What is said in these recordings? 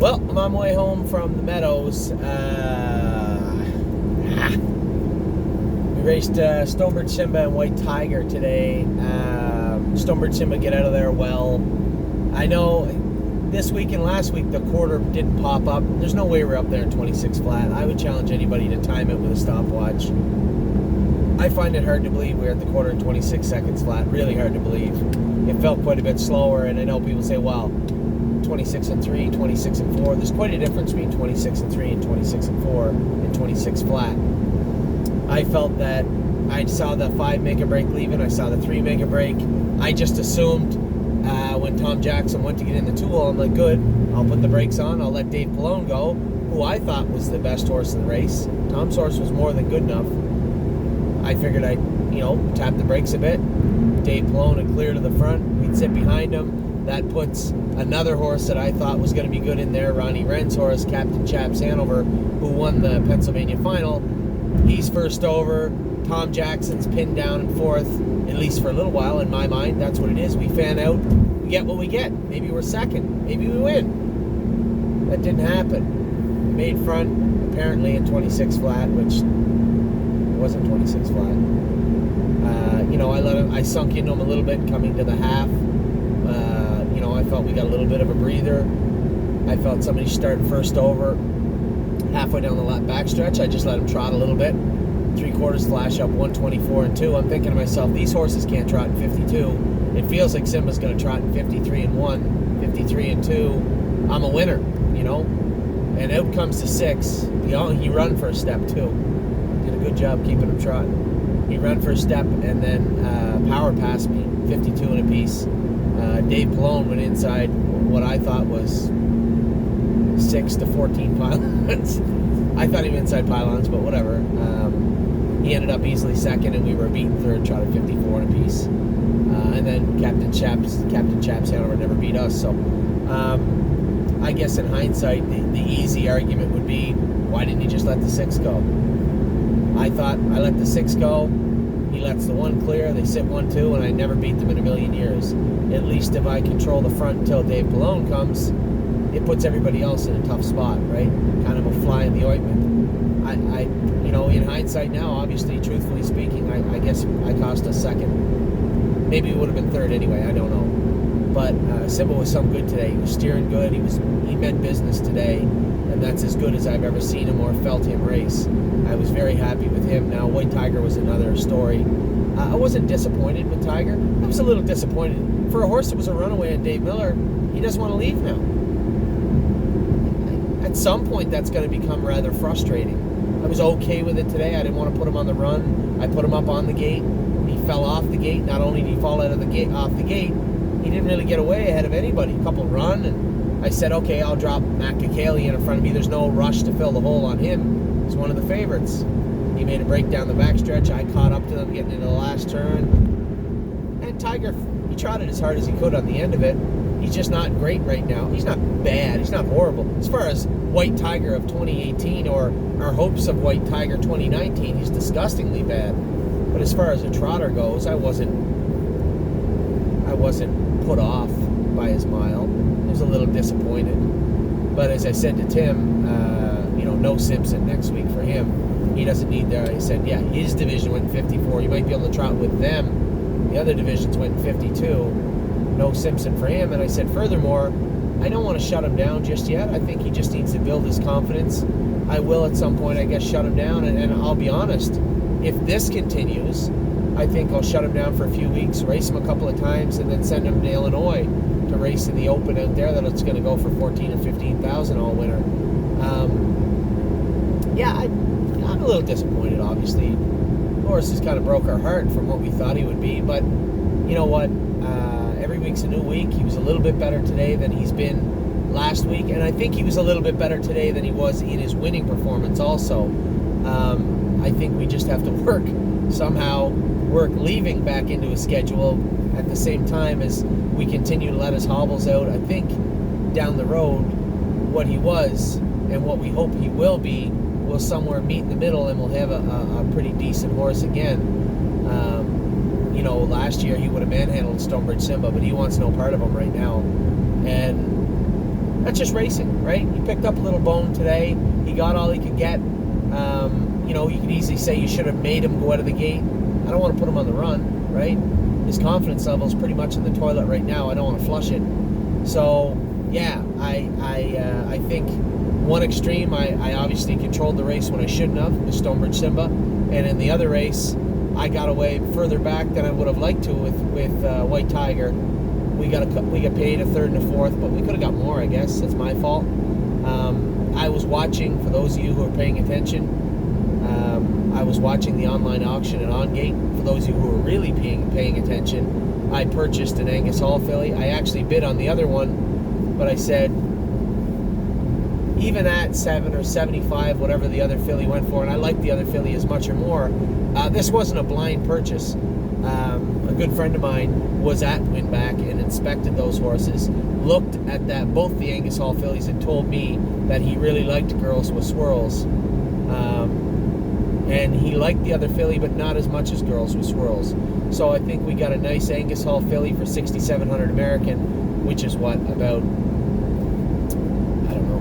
Well, I'm on my way home from the meadows. We raced Stonebridge Simba and White Tiger today. Stonebridge Simba get out of there well. I know this week and last week the quarter didn't pop up. There's no way we're up there in 26 flat. I would challenge anybody to time it with a stopwatch. I find it hard to believe we're at the quarter in 26 seconds flat. Really hard to believe. It felt quite a bit slower, and I know people say, well, 26 and 3, 26 and 4. There's quite a difference between 26 and 3 and 26 and 4 and 26 flat. I felt that I saw the 5 mega break leaving. I saw the 3 mega break. I just assumed when Tom Jackson went to get in the 2-hole, I'm like, good, I'll put the brakes on. I'll let Dave Pallone go, who I thought was the best horse in the race. Tom's horse was more than good enough. I figured I'd, tap the brakes a bit. Dave Pallone would clear to the front. We'd sit behind him. That puts another horse that I thought was going to be good in there, Ronnie Wren's horse, Captain Chaps Hanover, who won the Pennsylvania final. He's first over. Tom Jackson's pinned down in fourth, at least for a little while. In my mind, that's what it is. We fan out. We get what we get. Maybe we're second. Maybe we win. That didn't happen. We made front, apparently, in 26 flat, which wasn't 26 flat. I sunk into him a little bit coming to the half. I felt we got a little bit of a breather. I felt somebody start first over halfway down the lap backstretch. I just let him trot a little bit. 3/4 flash up 124 and 2. I'm thinking to myself, these horses can't trot in 52. It feels like Simba's going to trot in 53 and 1, 53 and 2. I'm a winner, And out comes the 6. He run for a step too. Did a good job keeping him trotting. He ran for a step and then power passed me, 52 and a piece. Dave Pallone went inside what I thought was 6 to 14 pylons. I thought he went inside pylons, but whatever. He ended up easily second, and we were beaten third, trotted 54 and a piece. And then Captain Chaps Hanover never beat us. So I guess in hindsight, the easy argument would be, why didn't he just let the 6 go? I thought I let the 6 go. He lets the 1 clear. They sit 1-2, and I never beat them in a million years. At least if I control the front until Dave Pallone comes, it puts everybody else in a tough spot, right? Kind of a fly in the ointment. In hindsight now, obviously, truthfully speaking, I guess I cost us second. Maybe it would have been third anyway. I don't know. But Simba was some good today. He was steering good. He meant business today, and that's as good as I've ever seen him or felt him race. I was very happy with him. Now, White Tiger was another story. I wasn't disappointed with Tiger. I was a little disappointed. For a horse that was a runaway and Dave Miller, he doesn't want to leave now. At some point, that's going to become rather frustrating. I was okay with it today. I didn't want to put him on the run. I put him up on the gate. He fell off the gate. Not only did he fall off the gate, he didn't really get away ahead of anybody. A couple run, and I said, okay, I'll drop Matt Kekali in front of me. There's no rush to fill the hole on him. He's one of the favorites. He made a break down the backstretch. I caught up to them getting into the last turn. And Tiger, he trotted as hard as he could on the end of it. He's just not great right now. He's not bad. He's not horrible. As far as White Tiger of 2018 or our hopes of White Tiger 2019, he's disgustingly bad. But as far as a trotter goes, I wasn't put off by his mile. I was a little disappointed. But as I said to Tim, no Simpson next week for him. He doesn't need that. I said, yeah, his division went 54. You might be able to trot with them. The other divisions went 52. No Simpson for him. And I said, furthermore, I don't want to shut him down just yet. I think he just needs to build his confidence. I will at some point, I guess, shut him down. And I'll be honest, if this continues, I think I'll shut him down for a few weeks, race him a couple of times, and then send him to Illinois to race in the Open out there. That it's going to go for 14 or 15,000 all winter. I'm a little disappointed, obviously. The horse has kind of broke our heart from what we thought he would be, but you know what? Every week's a new week. He was a little bit better today than he's been last week, and I think he was a little bit better today than he was in his winning performance also. I think we just have to work leaving back into a schedule at the same time as we continue to let his hobbles out. I think down the road, what he was and what we hope he will be will somewhere meet in the middle, and we'll have a pretty decent horse again. Last year he would have manhandled Stonebridge Simba, but he wants no part of him right now. And that's just racing, right? He picked up a little bone today. He got all he could get. You could easily say you should have made him go out of the gate. I don't want to put him on the run, right? His confidence level is pretty much in the toilet right now. I don't want to flush it. So, yeah, I think one extreme, I obviously controlled the race when I shouldn't have, with Stonebridge Simba. And in the other race, I got away further back than I would have liked to with White Tiger. We got paid a third and a fourth, but we could have got more, I guess. That's my fault. I was watching, for those of you who are paying attention, I was watching the online auction at OnGate. For those of you who are really paying attention, I purchased an Angus Hall filly. I actually bid on the other one, but I said, even at 7 or 75, whatever the other filly went for, and I like the other filly as much or more, this wasn't a blind purchase. A good friend of mine was at Winback and inspected those horses, looked at both the Angus Hall fillies, and told me that he really liked Girls with Swirls. And he liked the other filly, but not as much as Girls with Swirls. So I think we got a nice Angus Hall filly for $6,700 American, which is what, about, I don't know,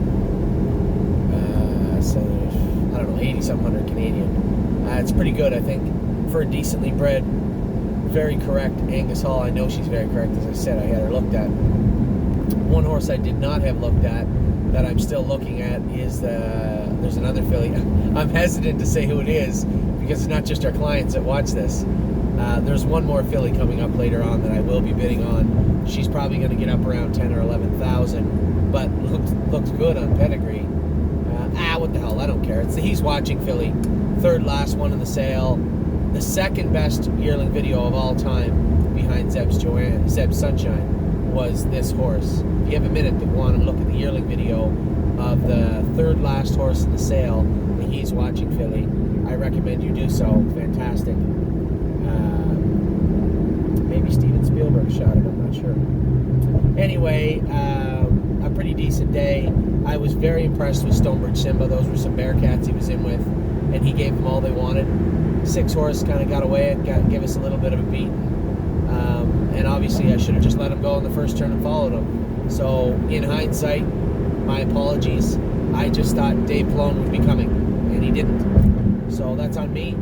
80-something hundred Canadian. It's pretty good, I think, for a decently bred, very correct Angus Hall. I know she's very correct, as I said. I had her looked at. One horse I did not have looked at that I'm still looking at is there's another filly. I'm hesitant to say who it is because it's not just our clients that watch this. There's one more filly coming up later on that I will be bidding on. She's probably going to get up around 10 or 11,000, but looks good on pedigree. What the hell? I don't care. It's the He's Watching filly, third last one in the sale, the second best yearling video of all time behind Zeb's Sunshine was this horse. If you have a minute to go on and look at the yearling video of the third last horse in the sale, the He's Watching filly, I recommend you do so. Fantastic. Maybe Steven Spielberg shot it, I'm not sure. Anyway, a pretty decent day. I was very impressed with Stonebridge Simba. Those were some Bearcats he was in with, and he gave them all they wanted. 6 horse kind of got away, gave us a little bit of a beat. And obviously I should have just let him go in the first turn and followed him. So in hindsight, my apologies. I just thought Dave Palone would be coming, and he didn't. So that's on me.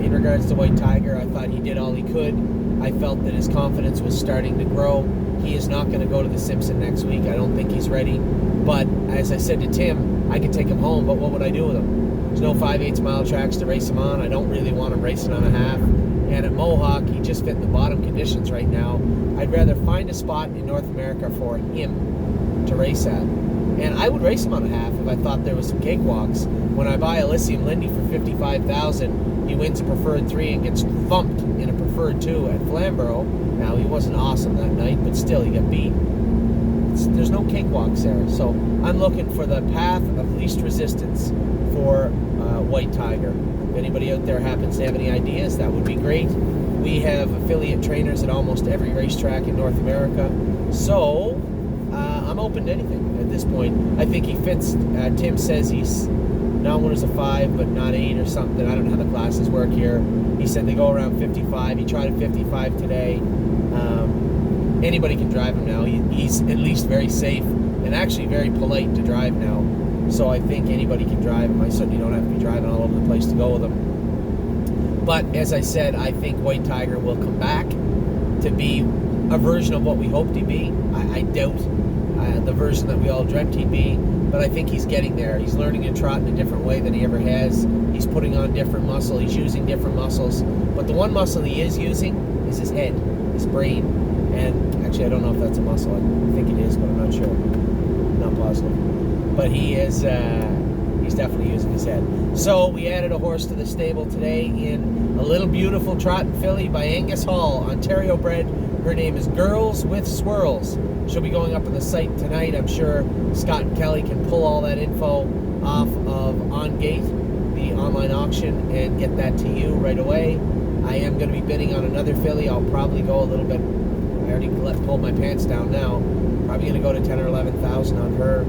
In regards to White Tiger, I thought he did all he could. I felt that his confidence was starting to grow. He is not going to go to the Simpson next week. I don't think he's ready. But as I said to Tim, I could take him home, but what would I do with him? There's no 5/8 mile tracks to race him on. I don't really want him racing on a half. And at Mohawk, he just fit in the bottom conditions right now. I'd rather find a spot in North America for him to race at. And I would race him on a half if I thought there was some cakewalks. When I buy Elysium Lindy for $55,000, he wins a preferred 3 and gets thumped in a preferred 2 at Flamborough. Now, he wasn't awesome that night, but still, he got beat. There's no cakewalks there. So I'm looking for the path of least resistance for White Tiger. If anybody out there happens to have any ideas, that would be great. We have affiliate trainers at almost every racetrack in North America. So I'm open to anything at this point. I think he fits. Tim says he's not one as a 5, but not 8 or something. I don't know how the classes work here. He said they go around 55. He tried a 55 today. Anybody can drive him now. He's at least very safe and actually very polite to drive now. So I think anybody can drive him. I certainly don't have to be driving all over the place to go with him. But as I said, I think White Tiger will come back to be a version of what we hoped he'd be. I doubt the version that we all dreamt he'd be, but I think he's getting there. He's learning to trot in a different way than he ever has. He's putting on different muscle. He's using different muscles. But the one muscle he is using is his head, his brain. And actually, I don't know if that's a muscle. I think it is, but I'm not sure. Not positive. But he is, he's definitely using his head. So we added a horse to the stable today in a little beautiful trot filly by Angus Hall, Ontario bred. Her name is Girls with Swirls. She'll be going up on the site tonight. I'm sure Scott and Kelly can pull all that info off of OnGate, the online auction, and get that to you right away. I am going to be bidding on another filly. I'll probably go a little bit. I already pulled my pants down now. Probably going to go to 10 or 11,000 on her.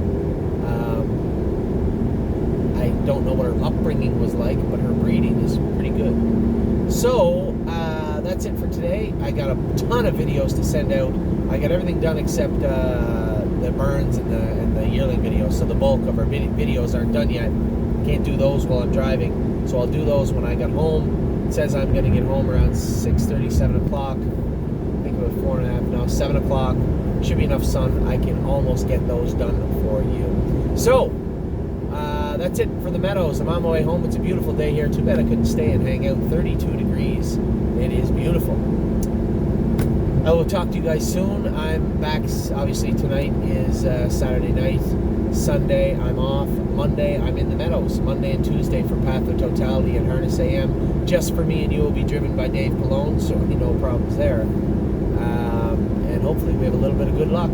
I don't know what her upbringing was like, but her breeding is pretty good. So that's it for today. I got a ton of videos to send out. I got everything done except the the burns and the yearling videos. So the bulk of our videos aren't done yet. Can't do those while I'm driving. So I'll do those when I get home. It says I'm going to get home around 6:30, 7 o'clock. I think about 4:30, no, 7 o'clock. Should be enough sun. I can almost get those done for you. So, that's it for the meadows. I'm on my way home. It's a beautiful day here. Too bad I couldn't stay and hang out. 32 degrees. It is beautiful. I will talk to you guys soon. I'm back. Obviously, tonight is Saturday night. Sunday, I'm off. Monday, I'm in the meadows. Monday and Tuesday for Path of Totality and Harness AM. Just for me and you will be driven by Dave Pallone, so no problems there. And hopefully we have a little bit of good luck.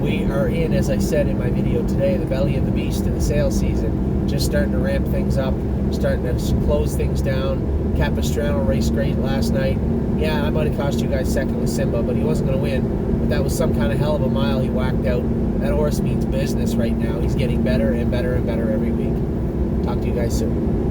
We are in, as I said in my video today, the belly of the beast in the sales season. Just starting to ramp things up, starting to close things down. Capistrano raced great last night. Yeah, I might have cost you guys second with Simba, but he wasn't going to win. But that was some kind of hell of a mile he whacked out. That horse means business right now. He's getting better and better and better every week. Talk to you guys soon.